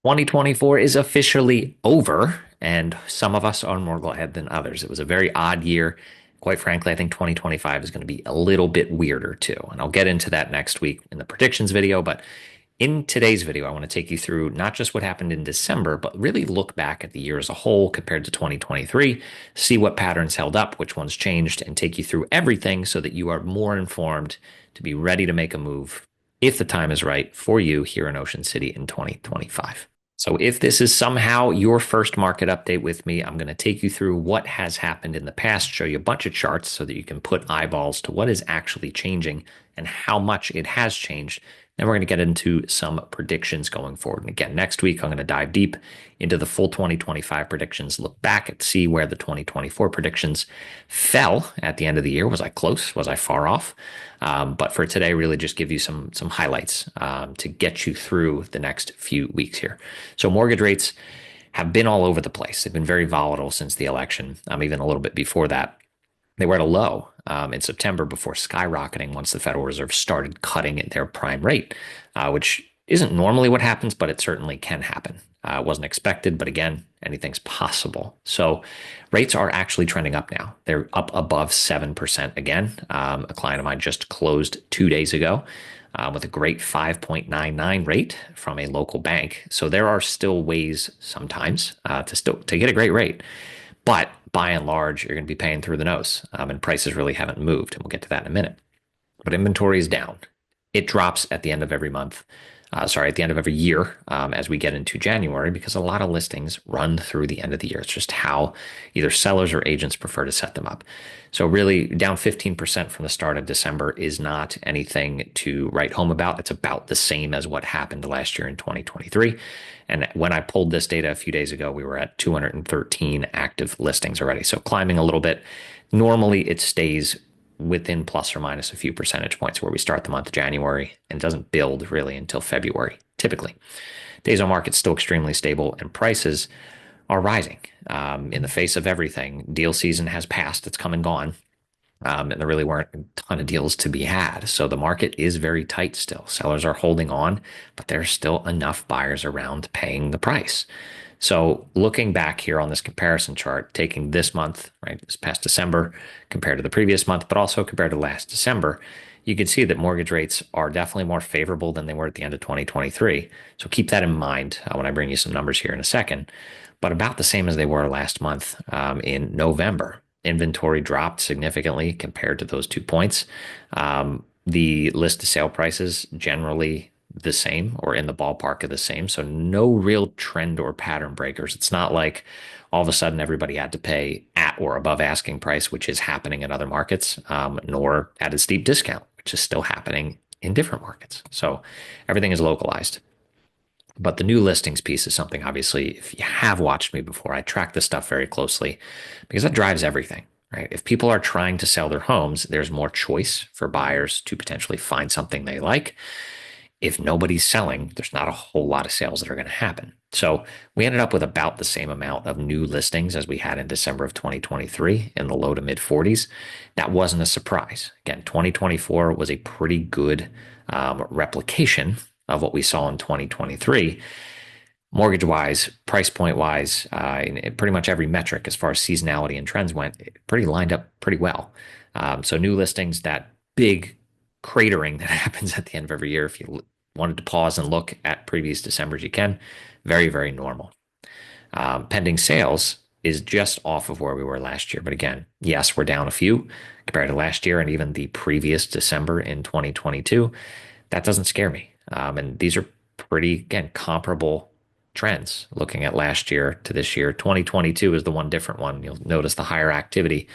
2024 is officially over, and some of us are more glad than others. It was a very odd year. Quite frankly, I think 2025 is going to be a little bit weirder too. And I'll get into that next week in the predictions video. But in today's video, I want to take you through not just what happened in December, but really look back at the year as a whole compared to 2023, see what patterns held up, which ones changed, and take you through everything so that you are more informed to be ready to make a move if the time is right for you here in Ocean City in 2025. So if this is somehow your first market update with me, I'm going to take you through what has happened in the past, show you a bunch of charts so that you can put eyeballs to what is actually changing and how much it has changed. Then we're going to get into some predictions going forward. And again, next week, I'm going to dive deep into the full 2025 predictions, look back and see where the 2024 predictions fell at the end of the year. Was I close? Was I far off? But for today, really just give you some highlights to get you through the next few weeks here. So mortgage rates have been all over the place. They've been very volatile since the election, even a little bit before that. They were at a low in September before skyrocketing once the Federal Reserve started cutting their prime rate, which isn't normally what happens, but it certainly can happen. It wasn't expected, but again, anything's possible. So rates are actually trending up now. They're up above 7% again. A client of mine just closed 2 days ago with a great 5.99 rate from a local bank. So there are still ways sometimes to get a great rate. But by and large, you're going to be paying through the nose, and prices really haven't moved. And we'll get to that in a minute. But inventory is down. It drops at the end of every month. At the end of every year as we get into January, because a lot of listings run through the end of the year. It's just how either sellers or agents prefer to set them up. So really down 15% from the start of December is not anything to write home about. It's about the same as what happened last year in 2023. And when I pulled this data a few days ago, we were at 213 active listings already. So climbing a little bit. Normally it stays within plus or minus a few percentage points where we start the month of January and doesn't build really until February, typically. Days on market still extremely stable and prices are rising in the face of everything. Deal season has passed. It's come and gone. And there really weren't a ton of deals to be had. So the market is very tight still. Sellers are holding on, but there's still enough buyers around paying the price. So looking back here on this comparison chart, taking this month, right, this past December compared to the previous month, but also compared to last December, you can see that mortgage rates are definitely more favorable than they were at the end of 2023. So keep that in mind when I bring you some numbers here in a second, but about the same as they were last month in November. Inventory dropped significantly compared to those 2 points. The list to sale prices generally the same or in the ballpark of the same. So no real trend or pattern breakers. It's not like all of a sudden everybody had to pay at or above asking price, which is happening in other markets, nor at a steep discount, which is still happening in different markets. So everything is localized. But the new listings piece is something, obviously, if you have watched me before, I track this stuff very closely because that drives everything, right? If people are trying to sell their homes, there's more choice for buyers to potentially find something they like. If nobody's selling, there's not a whole lot of sales that are going to happen. So we ended up with about the same amount of new listings as we had in December of 2023 in the low to mid 40s. That wasn't a surprise. Again, 2024 was a pretty good replication of what we saw in 2023. Mortgage wise, price point wise, in pretty much every metric as far as seasonality and trends went, it pretty lined up pretty well. So new listings, that big cratering that happens at the end of every year, if you wanted to pause and look at previous Decembers, you can. Very, very normal. Pending sales is just off of where we were last year. But again, yes, we're down a few compared to last year and even the previous December in 2022. That doesn't scare me. And these are pretty, again, comparable trends looking at last year to this year. 2022 is the one different one. You'll notice the higher activity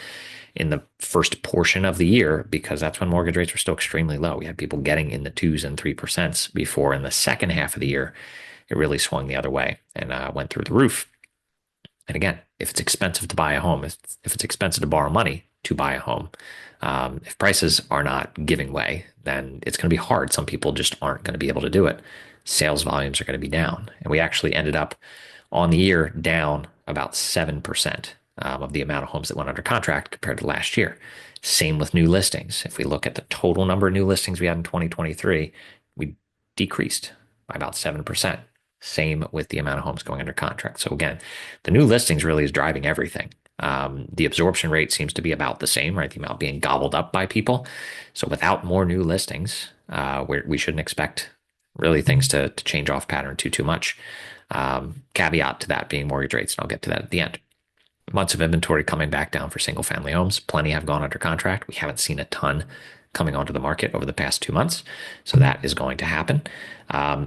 in the first portion of the year because that's when mortgage rates were still extremely low. We had people getting in the 2s and 3% before in the second half of the year, it really swung the other way and went through the roof. And again, if it's expensive to buy a home, if it's expensive to borrow money to buy a home, if prices are not giving way, then it's going to be hard. Some people just aren't going to be able to do it. Sales volumes are going to be down. And we actually ended up on the year down about 7% of the amount of homes that went under contract compared to last year. Same with new listings. If we look at the total number of new listings we had in 2023, we decreased by about 7%. Same with the amount of homes going under contract. So again, the new listings really is driving everything. The absorption rate seems to be about the same, right? The amount being gobbled up by people. So without more new listings, we shouldn't expect really things to change off pattern too much. Caveat to that being mortgage rates, and I'll get to that at the end. Months of inventory coming back down for single family homes. Plenty have gone under contract. We haven't seen a ton coming onto the market over the past 2 months. So that is going to happen.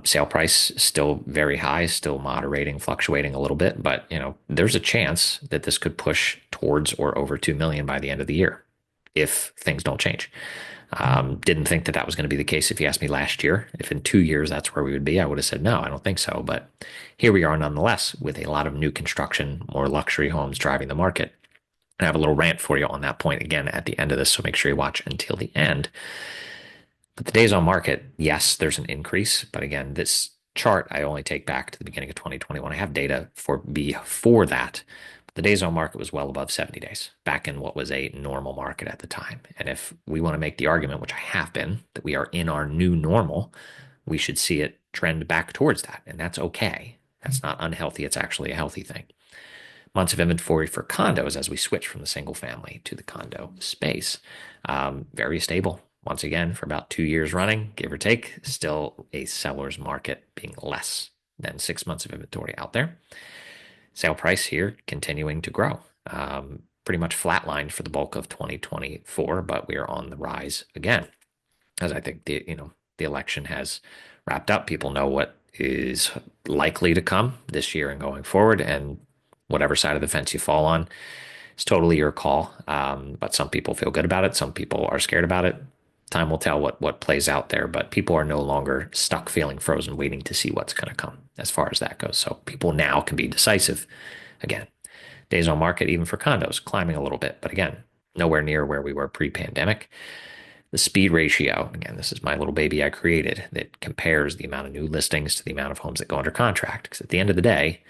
Sale price still very high, still moderating, fluctuating a little bit, but there's a chance that this could push towards or over 2 million by the end of the year if things don't change. Didn't think that was going to be the case if you asked me last year. If in 2 years that's where we would be, I would have said no, I don't think so. But here we are nonetheless with a lot of new construction, more luxury homes driving the market. I have a little rant for you on that point again at the end of this, so make sure you watch until the end. But the days on market, yes, there's an increase. But again, this chart I only take back to the beginning of 2021. I have data for before that. The days on market was well above 70 days back in what was a normal market at the time. And if we want to make the argument, which I have been, that we are in our new normal, we should see it trend back towards that. And that's okay. That's not unhealthy. It's actually a healthy thing. Months of inventory for condos as we switch from the single family to the condo space. Very stable. Once again, for about 2 years running, give or take, still a seller's market being less than 6 months of inventory out there. Sale price here continuing to grow. Pretty much flatlined for the bulk of 2024, but we are on the rise again. As I think the election has wrapped up, people know what is likely to come this year and going forward, and whatever side of the fence you fall on, it's totally your call. But some people feel good about it. Some people are scared about it. Time will tell what plays out there, but people are no longer stuck feeling frozen, waiting to see what's going to come as far as that goes. So people now can be decisive. Again, days on market, even for condos, climbing a little bit, but again, nowhere near where we were pre-pandemic. The speed ratio, again, this is my little baby I created that compares the amount of new listings to the amount of homes that go under contract. Because at the end of the day,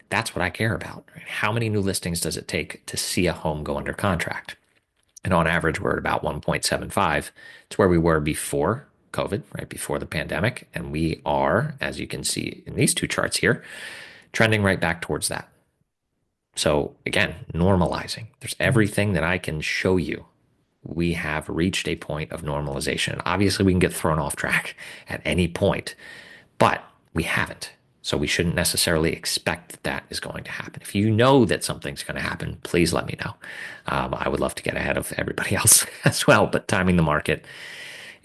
that's what I care about. Right? How many new listings does it take to see a home go under contract? And on average, we're at about 1.75. It's where we were before COVID, right before the pandemic. And we are, as you can see in these two charts here, trending right back towards that. So again, normalizing. There's everything that I can show you. We have reached a point of normalization. Obviously, we can get thrown off track at any point, but we haven't. So we shouldn't necessarily expect that is going to happen. If you know that something's going to happen, please let me know. I would love to get ahead of everybody else as well, but timing the market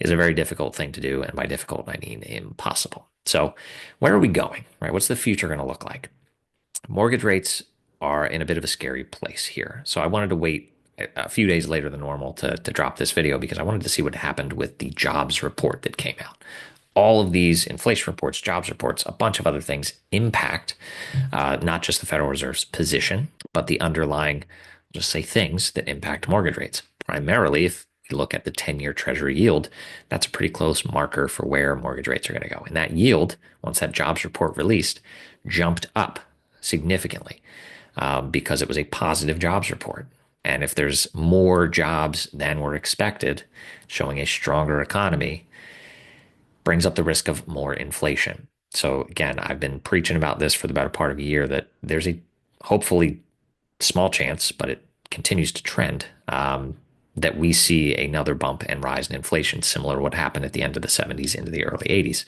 is a very difficult thing to do. And by difficult, I mean impossible. So where are we going, right? What's the future going to look like? Mortgage rates are in a bit of a scary place here. So I wanted to wait a few days later than normal to drop this video because I wanted to see what happened with the jobs report that came out. All of these inflation reports, jobs reports, a bunch of other things impact not just the Federal Reserve's position, but the underlying, just say, things that impact mortgage rates. Primarily, if you look at the 10-year Treasury yield, that's a pretty close marker for where mortgage rates are going to go. And that yield, once that jobs report released, jumped up significantly because it was a positive jobs report. And if there's more jobs than were expected, showing a stronger economy, brings up the risk of more inflation. So again, I've been preaching about this for the better part of a year that there's a hopefully small chance, but it continues to trend, that we see another bump and rise in inflation, similar to what happened at the end of the 70s into the early 80s.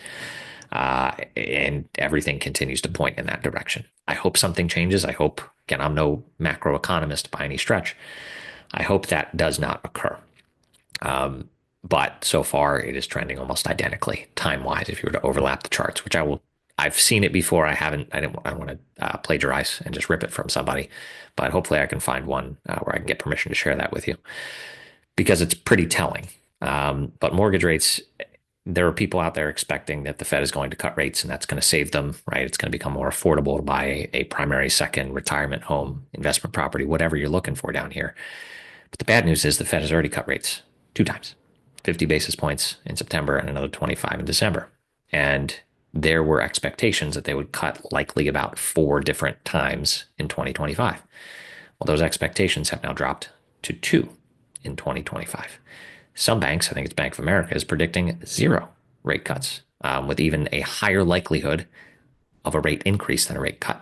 And everything continues to point in that direction. I hope something changes. I hope, again, I'm no macroeconomist by any stretch. I hope that does not occur. But so far it is trending almost identically time-wise if you were to overlap the charts, which I've seen it before. I don't want to plagiarize and just rip it from somebody, but hopefully I can find one where I can get permission to share that with you because it's pretty telling. But mortgage rates, there are people out there expecting that the Fed is going to cut rates and that's going to save them, right? It's going to become more affordable to buy a primary, second, retirement home, investment property, whatever you're looking for down here. But the bad news is the Fed has already cut rates 2 times. 50 basis points in September and another 25 in December. And there were expectations that they would cut likely about 4 different times in 2025. Well, those expectations have now dropped to 2 in 2025. Some banks, I think it's Bank of America, is predicting 0 rate cuts, with even a higher likelihood of a rate increase than a rate cut.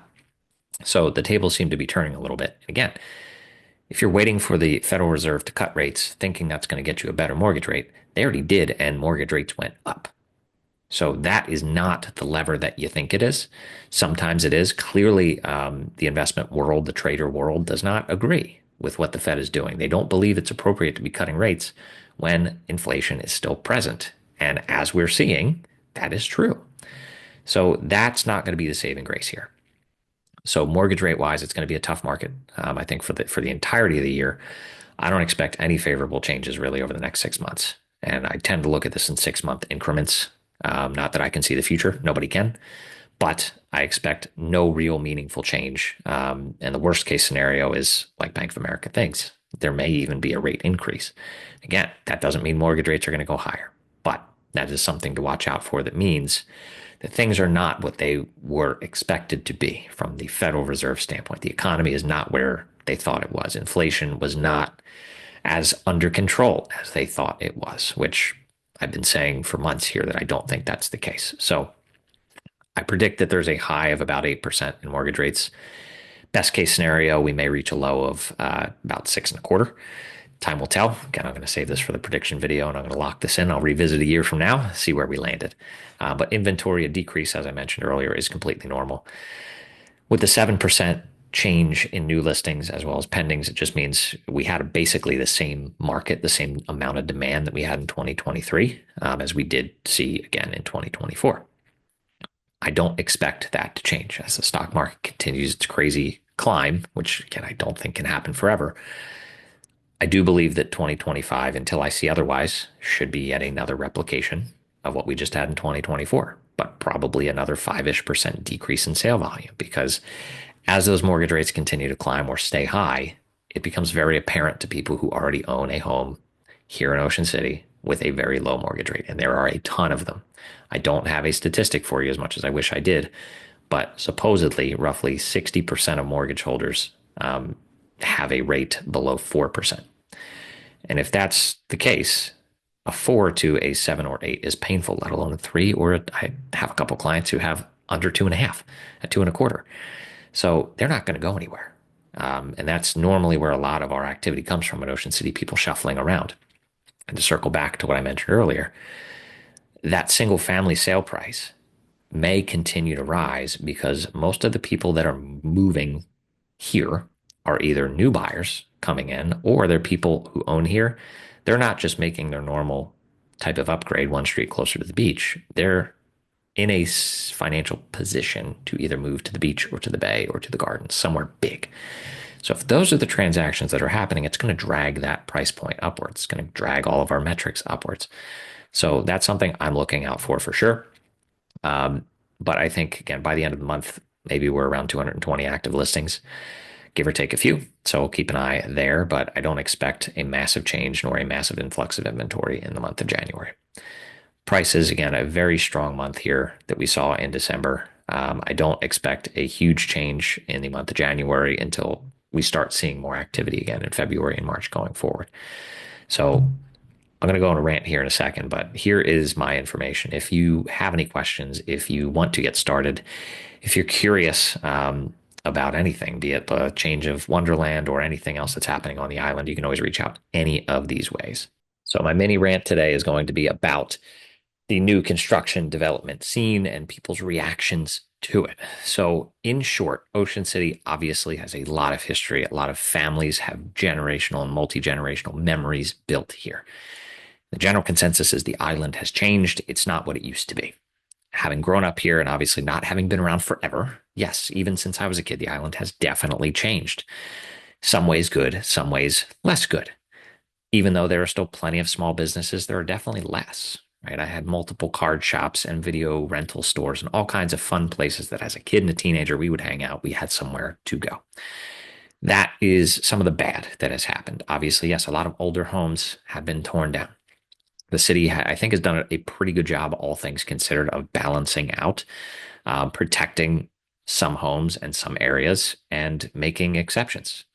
So the tables seem to be turning a little bit. Again, if you're waiting for the Federal Reserve to cut rates, thinking that's going to get you a better mortgage rate, they already did, and mortgage rates went up. So that is not the lever that you think it is. Sometimes it is. Clearly, the investment world, the trader world, does not agree with what the Fed is doing. They don't believe it's appropriate to be cutting rates when inflation is still present. And as we're seeing, that is true. So that's not going to be the saving grace here. So mortgage rate wise, it's going to be a tough market. I think for the entirety of the year, I don't expect any favorable changes really over the next 6 months. And I tend to look at this in 6 month increments. Not that I can see the future, nobody can, but I expect no real meaningful change. And the worst case scenario is like Bank of America thinks. There may even be a rate increase. Again, that doesn't mean mortgage rates are going to go higher, but that is something to watch out for. That means that things are not what they were expected to be from the Federal Reserve standpoint. The economy is not where they thought it was. Inflation was not as under control as they thought it was, which I've been saying for months here that I don't think that's the case. So I predict that there's a high of about 8% in mortgage rates. Best case scenario, we may reach a low of about 6.25. Time will tell. Again, I'm going to save this for the prediction video and I'm going to lock this in. I'll revisit a year from now, see where we landed. But inventory, a decrease, as I mentioned earlier, is completely normal. With the 7% change in new listings as well as pendings, it just means we had basically the same market, the same amount of demand that we had in 2023 as we did see again in 2024. I don't expect that to change as the stock market continues its crazy climb, which again, I don't think can happen forever. I do believe that 2025, until I see otherwise, should be yet another replication of what we just had in 2024, but probably another 5-ish% decrease in sale volume because as those mortgage rates continue to climb or stay high, it becomes very apparent to people who already own a home here in Ocean City with a very low mortgage rate. And there are a ton of them. I don't have a statistic for you as much as I wish I did, but supposedly roughly 60% of mortgage holders have a rate below 4%. And if that's the case, a 4 to a 7 or 8 is painful, let alone a 3, or I have a couple clients who have under 2.5, a 2.25. So they're not going to go anywhere. And that's normally where a lot of our activity comes from in Ocean City, people shuffling around. And to circle back to what I mentioned earlier, that single family sale price may continue to rise because most of the people that are moving here are either new buyers coming in or they're people who own here. They're not just making their normal type of upgrade one street closer to the beach. They're in a financial position to either move to the beach or to the bay or to the gardens, somewhere big. So if those are the transactions that are happening, it's going to drag that price point upwards. It's going to drag all of our metrics upwards. So that's something I'm looking out for sure. But I think, again, by the end of the month, maybe we're around 220 active listings, give or take a few. So keep an eye there, but I don't expect a massive change nor a massive influx of inventory in the month of January. Prices, again, a very strong month here that we saw in December. I don't expect a huge change in the month of January until we start seeing more activity again in February and March going forward. So I'm going to go on a rant here in a second, but here is my information. If you have any questions, if you want to get started, if you're curious about anything, be it the change of Wonderland or anything else that's happening on the island, you can always reach out any of these ways. So my mini rant today is going to be about the new construction development scene and people's reactions to it. So in short, Ocean City obviously has a lot of history. A lot of families have generational and multi-generational memories built here. The general consensus is the island has changed. It's not what it used to be. Having grown up here and obviously not having been around forever, yes, even since I was a kid, the island has definitely changed. Some ways good, some ways less good. Even though there are still plenty of small businesses, there are definitely less, right? I had multiple card shops and video rental stores and all kinds of fun places that as a kid and a teenager, we would hang out. We had somewhere to go. That is some of the bad that has happened. Obviously, yes, a lot of older homes have been torn down. The city, I think, has done a pretty good job, all things considered, of balancing out, protecting some homes and some areas and making exceptions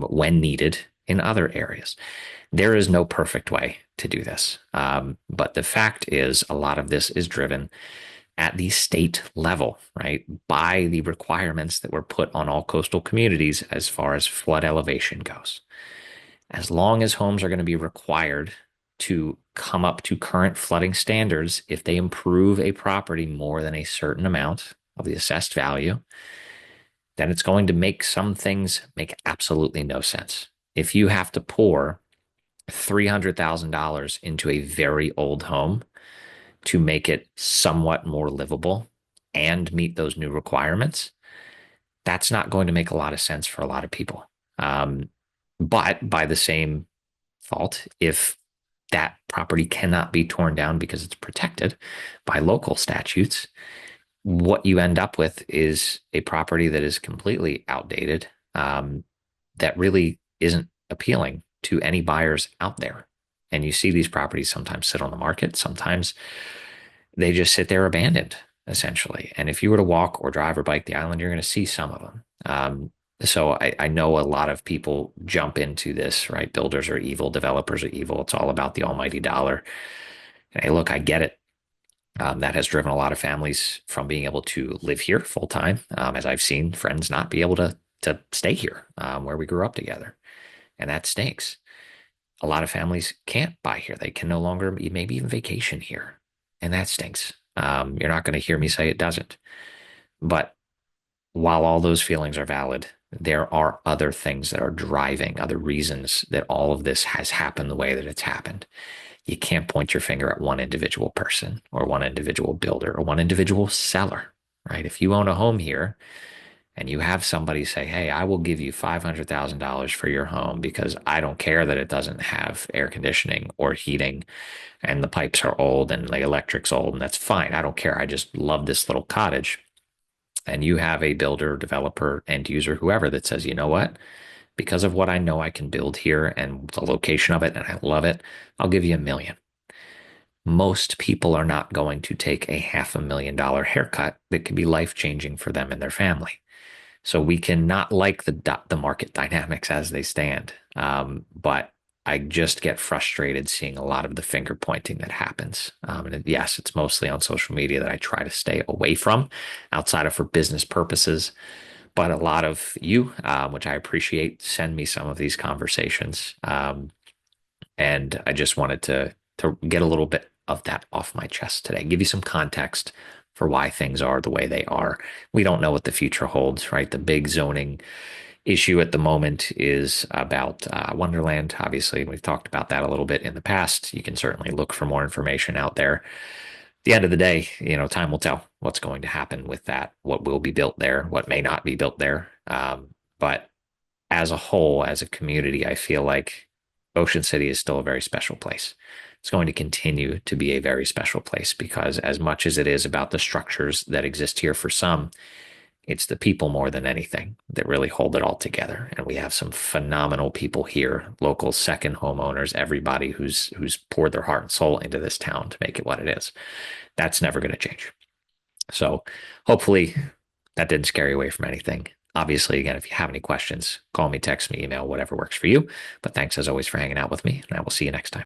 when needed in other areas. There is no perfect way to do this. But the fact is, a lot of this is driven at the state level, right? By the requirements that were put on all coastal communities as far as flood elevation goes. As long as homes are going to be required to come up to current flooding standards, if they improve a property more than a certain amount of the assessed value, then it's going to make some things make absolutely no sense. If you have to pour $300,000 into a very old home to make it somewhat more livable and meet those new requirements, that's not going to make a lot of sense for a lot of people. But by the same fault, if that property cannot be torn down because it's protected by local statutes, what you end up with is a property that is completely outdated, that really isn't appealing to any buyers out there. And you see these properties sometimes sit on the market, sometimes they just sit there abandoned, essentially. And if you were to walk or drive or bike the island, you're going to see some of them. So I know a lot of people jump into this, right? Builders are evil, developers are evil. It's all about the almighty dollar. And hey, look, I get it. That has driven a lot of families from being able to live here full time, as I've seen friends not be able to stay here, where we grew up together, and that stinks. A lot of families can't buy here; they can no longer maybe even vacation here, and that stinks. You're not going to hear me say it doesn't, but while all those feelings are valid, there are other things that are driving, other reasons that all of this has happened the way that it's happened. You can't point your finger at one individual person or one individual builder or one individual seller, right? If you own a home here and you have somebody say, hey, I will give you $500,000 for your home because I don't care that it doesn't have air conditioning or heating and the pipes are old and the electric's old, and that's fine. I don't care. I just love this little cottage. And you have a builder, developer, end user, whoever that says, you know what? Because of what I know I can build here and the location of it, and I love it, I'll give you $1 million. Most people are not going to take a $500,000 haircut that could be life changing for them and their family. So we cannot like the market dynamics as they stand. But I just get frustrated seeing a lot of the finger pointing that happens. And yes, it's mostly on social media that I try to stay away from outside of for business purposes. But a lot of you, which I appreciate, send me some of these conversations. And I just wanted to get a little bit of that off my chest today, give you some context for why things are the way they are. We don't know what the future holds, right? The big zoning issue at the moment is about Wonderland. Obviously, we've talked about that a little bit in the past. You can certainly look for more information out there. At the end of the day, time will tell what's going to happen with that, what will be built there, what may not be built there. But as a whole, as a community, I feel like Ocean City is still a very special place. It's going to continue to be a very special place because as much as it is about the structures that exist here for some, it's the people more than anything that really hold it all together. And we have some phenomenal people here, local second homeowners, everybody who's poured their heart and soul into this town to make it what it is. That's never going to change. So hopefully that didn't scare you away from anything. Obviously, again, if you have any questions, call me, text me, email, whatever works for you. But thanks as always for hanging out with me, and I will see you next time.